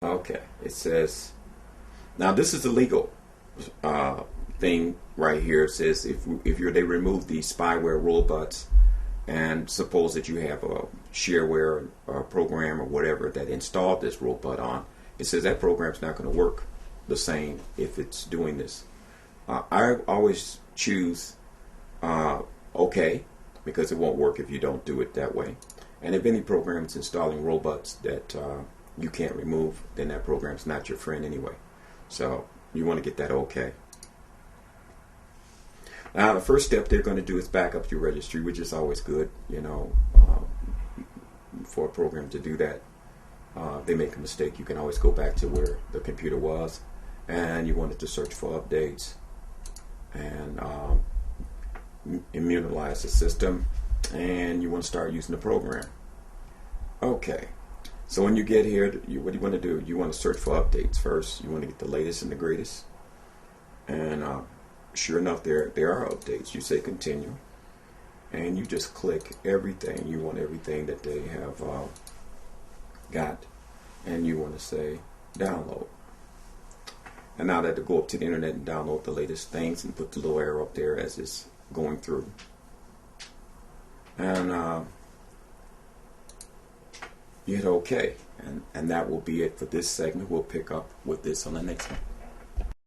Okay, it says now this is the legal thing right here. It says if they remove the spyware robots, and suppose that you have a shareware program or whatever that installed this robot on, it says that program's not going to work the same if it's doing this. I always choose OK, because it won't work if you don't do it that way. And if any program is installing robots that you can't remove, then that program's not your friend anyway. So you want to get that OK. Now the first step they're going to do is back up your registry, which is always good, for a program to do that. If they make a mistake, you can always go back to where the computer was, and you wanted to search for updates and immunize the system, and you want to start using the program. Okay, so when you get here, what you want to do, you want to search for updates first. You want to get the latest and the greatest, and sure enough, there are updates. You say continue, and you just click everything. You want everything that they have got, and you want to say download. And now that to go up to the internet and download the latest things, and put the little arrow up there as it's going through. And you hit OK, and that will be it for this segment. We'll pick up with this on the next one.